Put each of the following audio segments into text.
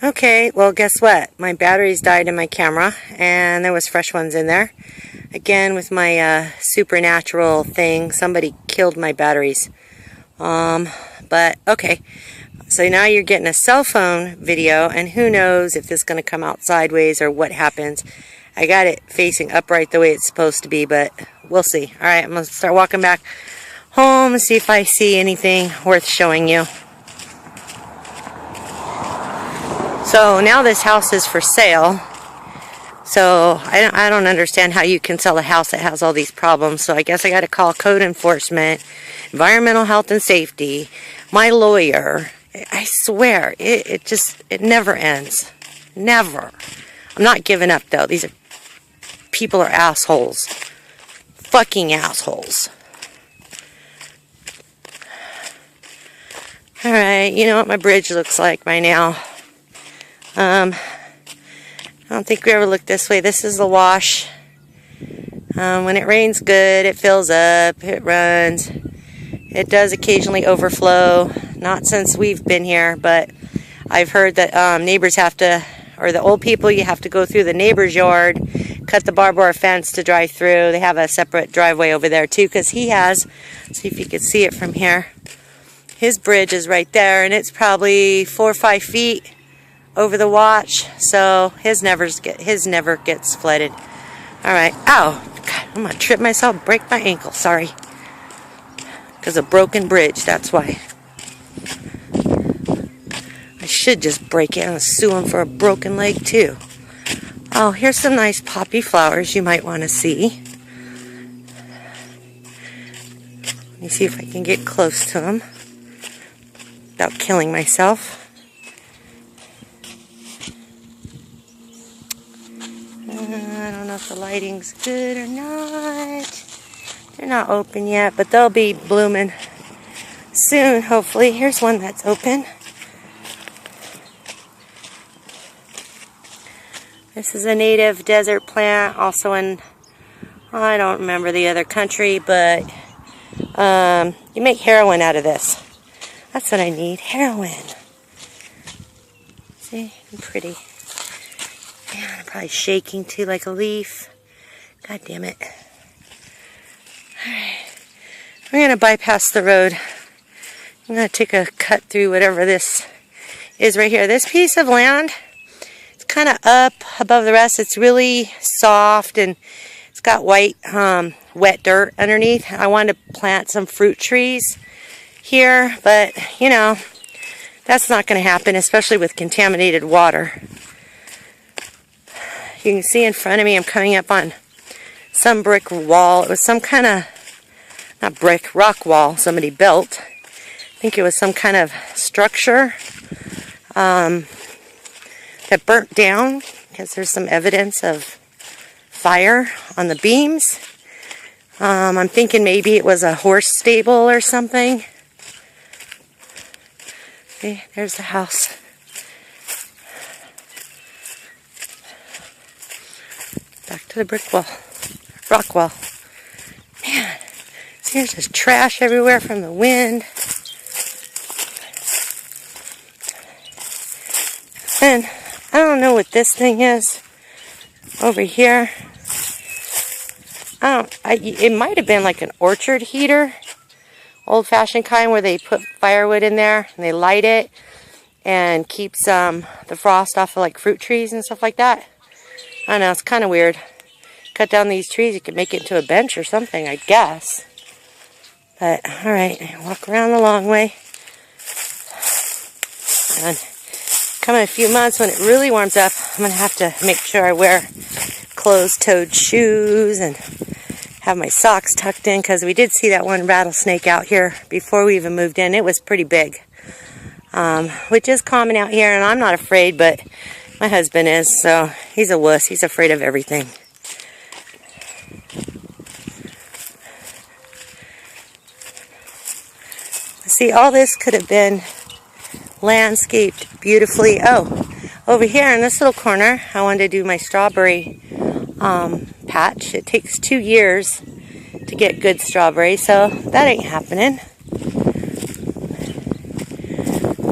Okay, well guess what? My batteries died in my camera and there was fresh ones in there. Again with my supernatural thing, somebody killed my batteries. But okay, so now you're getting a cell phone video and who knows if this is going to come out sideways or what happens. I got it facing upright the way it's supposed to be, but we'll see. Alright, I'm going to start walking back home and see if I see anything worth showing you. So now this house is for sale. So I don't understand how you can sell a house that has all these problems. So I guess I got to call code enforcement, environmental health and safety, my lawyer. I swear, it never ends. Never. I'm not giving up though. People are assholes. Fucking assholes. Alright, you know what my bridge looks like by now. I don't think we ever looked this way. This is the wash. When it rains good, it fills up, it runs. It does occasionally overflow. Not since we've been here, but I've heard that neighbors have to, or the old people, you have to go through the neighbor's yard, cut the barbed wire fence to drive through. They have a separate driveway over there too, because he has, see if you can see it from here. His bridge is right there, and it's probably 4 or 5 feet over the watch, so his never gets flooded. Alright, ow, God, I'm gonna trip myself, break my ankle, sorry. Because of broken bridge, that's why. I should just break it and sue him for a broken leg too. Oh, here's some nice poppy flowers you might want to see. Let me see if I can get close to them without killing myself. I don't know if the lighting's good or not. They're not open yet, but they'll be blooming soon, hopefully. Here's one that's open. This is a native desert plant, also in, I don't remember the other country, but you make heroin out of this. That's what I need, heroin. See, I'm pretty. Man, I'm probably shaking too like a leaf. God damn it. Alright. We're going to bypass the road. I'm going to take a cut through whatever this is right here. This piece of land, it's kind of up above the rest. It's really soft and it's got white, wet dirt underneath. I wanted to plant some fruit trees here, but, you know, that's not going to happen, especially with contaminated water. You can see in front of me, I'm coming up on some brick wall. It was some kind of, not brick, rock wall somebody built. I think it was some kind of structure that burnt down because there's some evidence of fire on the beams. I'm thinking maybe it was a horse stable or something. See, there's the house. Back to the brick wall, rock wall. Man, see, there's just trash everywhere from the wind. And I don't know what this thing is over here. It might have been like an orchard heater, old-fashioned kind where they put firewood in there and they light it and keeps the frost off of like fruit trees and stuff like that. I don't know, it's kind of weird. Cut down these trees, you could make it into a bench or something, I guess. But, alright, walk around the long way. And come in a few months when it really warms up, I'm going to have to make sure I wear closed-toed shoes and have my socks tucked in, because we did see that one rattlesnake out here before we even moved in. It was pretty big. Which is common out here, and I'm not afraid, but my husband is, so he's a wuss. He's afraid of everything. See, all this could have been landscaped beautifully. Oh, over here in this little corner, I wanted to do my strawberry patch. It takes 2 years to get good strawberries, so that ain't happening.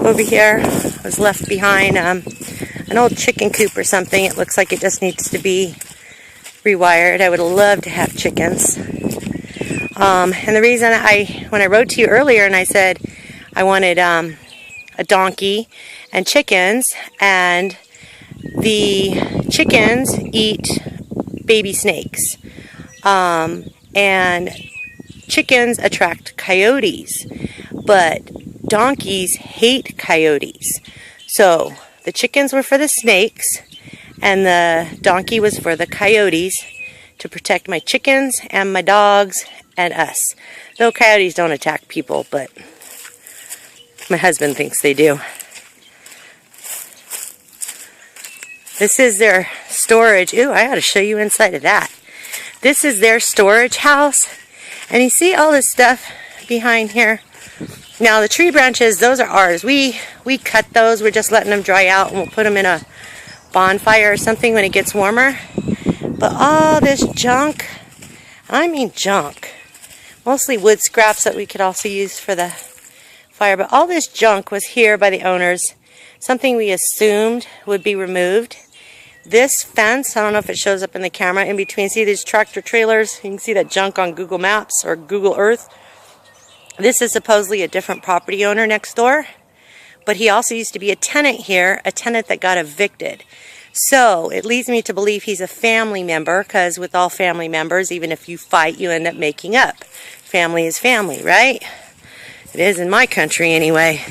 Over here was left behind an old chicken coop or something. It looks like it just needs to be rewired. I would love to have chickens. And the reason when I wrote to you earlier and I said I wanted a donkey and chickens, and the chickens eat baby snakes, and chickens attract coyotes, but donkeys hate coyotes. So the chickens were for the snakes and the donkey was for the coyotes, to protect my chickens and my dogs and us. Though coyotes don't attack people, but my husband thinks they do. This is their storage. Ooh, I gotta show you inside of that. This is their storage house. And you see all this stuff behind here? Now the tree branches, those are ours. We cut those. We're just letting them dry out, and we'll put them in a bonfire or something when it gets warmer. But all this junk, I mean junk, mostly wood scraps that we could also use for the fire, but all this junk was here by the owners, something we assumed would be removed. This fence, I don't know if it shows up in the camera, in between, see these tractor trailers? You can see that junk on Google Maps or Google Earth. This is supposedly a different property owner next door, but he also used to be a tenant here, a tenant that got evicted. So it leads me to believe he's a family member, because with all family members, even if you fight, you end up making up. Family is family, right? It is in my country anyway.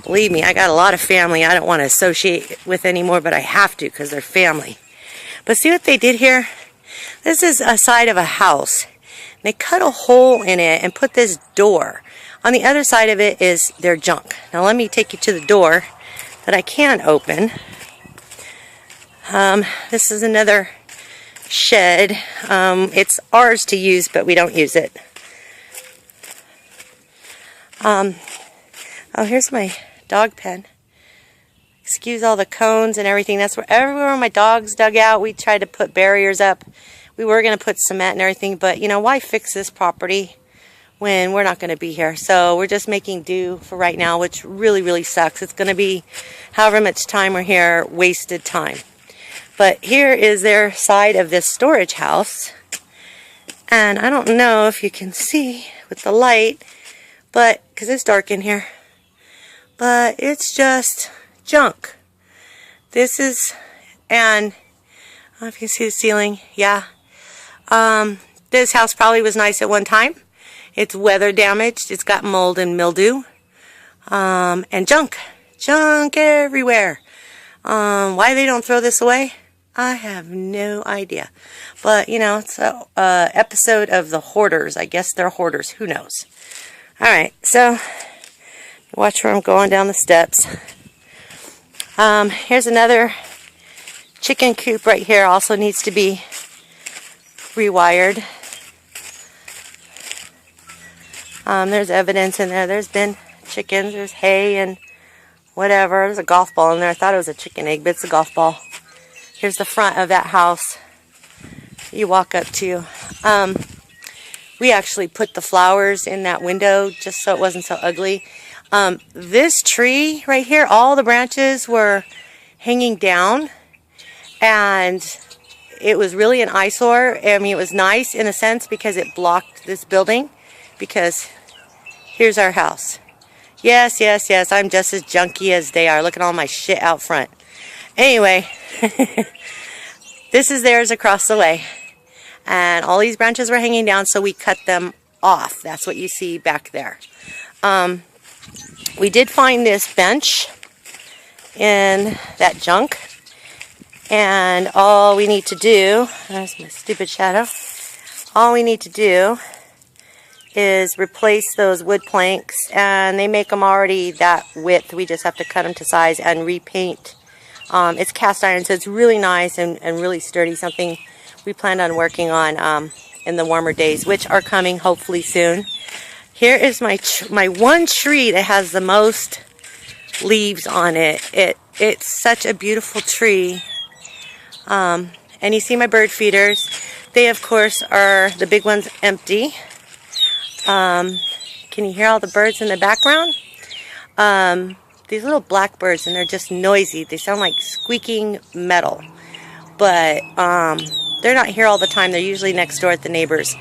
Believe me, I got a lot of family I don't want to associate with anymore, but I have to because they're family. But see what they did here? This is a side of a house. They cut a hole in it and put this door. On the other side of it is their junk. Now let me take you to the door that I can open. This is another shed. It's ours to use, but we don't use it. Oh, here's my dog pen. Excuse all the cones and everything. That's where everywhere my dogs dug out. We tried to put barriers up. We were going to put cement and everything, but you know, why fix this property when we're not going to be here? So we're just making do for right now, which really, really sucks. It's going to be however much time we're here, wasted time. But here is their side of this storage house. And I don't know if you can see with the light, but because it's dark in here, but it's just junk. This is, and I don't know if you can see the ceiling. Yeah. This house probably was nice at one time. It's weather damaged. It's got mold and mildew. And junk everywhere. Why they don't throw this away, I have no idea. But, you know, it's an episode of the hoarders. I guess they're hoarders. Who knows? Alright, so watch where I'm going down the steps. Here's another chicken coop right here. Also needs to be rewired. There's evidence in there. There's been chickens. There's hay and whatever. There's a golf ball in there. I thought it was a chicken egg, but it's a golf ball. Here's the front of that house you walk up to. We actually put the flowers in that window just so it wasn't so ugly. This tree right here, all the branches were hanging down, and it was really an eyesore. I mean, it was nice in a sense because it blocked this building, because here's our house. Yes, yes, yes, I'm just as junky as they are. Look at all my shit out front. Anyway, this is theirs across the way. And all these branches were hanging down, so we cut them off. That's what you see back there. We did find this bench in that junk. And all we need to do, there's my stupid shadow. All we need to do is replace those wood planks, and they make them already that width. We just have to cut them to size and repaint. It's cast iron, so it's really nice and really sturdy, something we planned on working on in the warmer days, which are coming hopefully soon. Here is my one tree that has the most leaves on it. It's such a beautiful tree. And you see my bird feeders. They, of course, are the big ones empty. Can you hear all the birds in the background? these little blackbirds, and they're just noisy. They sound like squeaking metal. But they're not here all the time. They're usually next door at the neighbors.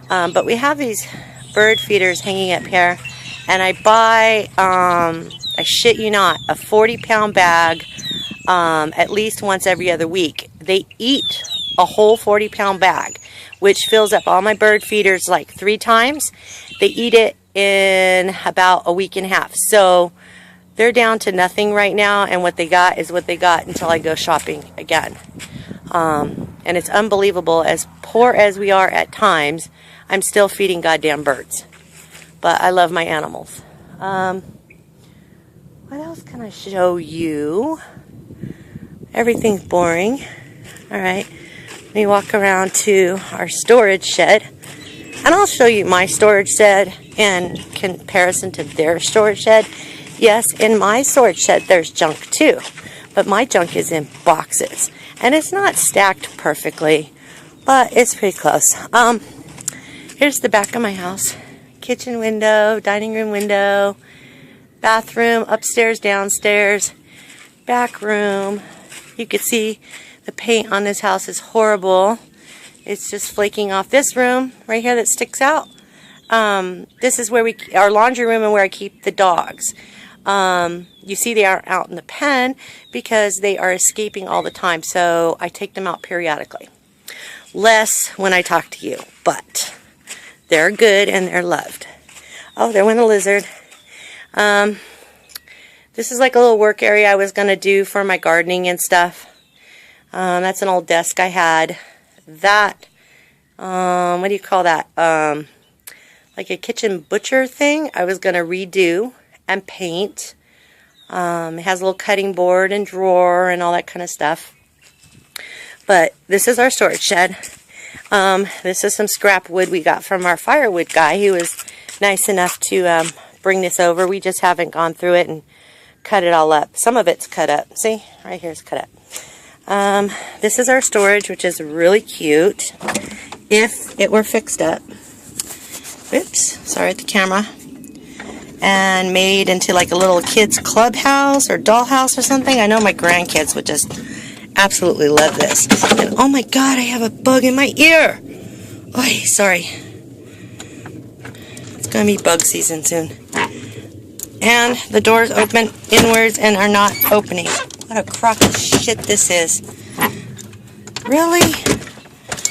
But we have these bird feeders hanging up here, and I buy, I shit you not, a 40-pound bag at least once every other week. They eat a whole 40-pound bag, which fills up all my bird feeders like 3 times. They eat it in about a week and a half. So they're down to nothing right now, and what they got is what they got until I go shopping again. And it's unbelievable. As poor as we are at times, I'm still feeding goddamn birds. But I love my animals. What else can I show you? Everything's boring. Alright, let me walk around to our storage shed. And I'll show you my storage shed in comparison to their storage shed. Yes, in my storage shed there's junk too. But my junk is in boxes. And it's not stacked perfectly, but it's pretty close. Here's the back of my house. Kitchen window, dining room window, bathroom, upstairs, downstairs, back room. You can see the paint on this house is horrible. It's just flaking off. This room right here that sticks out, this is where our laundry room and where I keep the dogs. You see they aren't out in the pen because they are escaping all the time, so I take them out periodically. Less when I talk to you, but they're good and they're loved. Oh, there went a lizard. This is like a little work area I was going to do for my gardening and stuff. That's an old desk I had. That, what do you call that? Like a kitchen butcher thing I was going to redo and paint. It has a little cutting board and drawer and all that kind of stuff. But this is our storage shed. This is some scrap wood we got from our firewood guy. He was nice enough to bring this over. We just haven't gone through it and cut it all up. Some of it's cut up. See? Right here is cut up. This is our storage, which is really cute. If it were fixed up. Oops. Sorry at the camera. And made into like a little kid's clubhouse or dollhouse or something. I know my grandkids would just absolutely love this. And oh my god, I have a bug in my ear. Oy, sorry. It's going to be bug season soon. And the doors open inwards and are not opening. What a crock of shit this is. Really?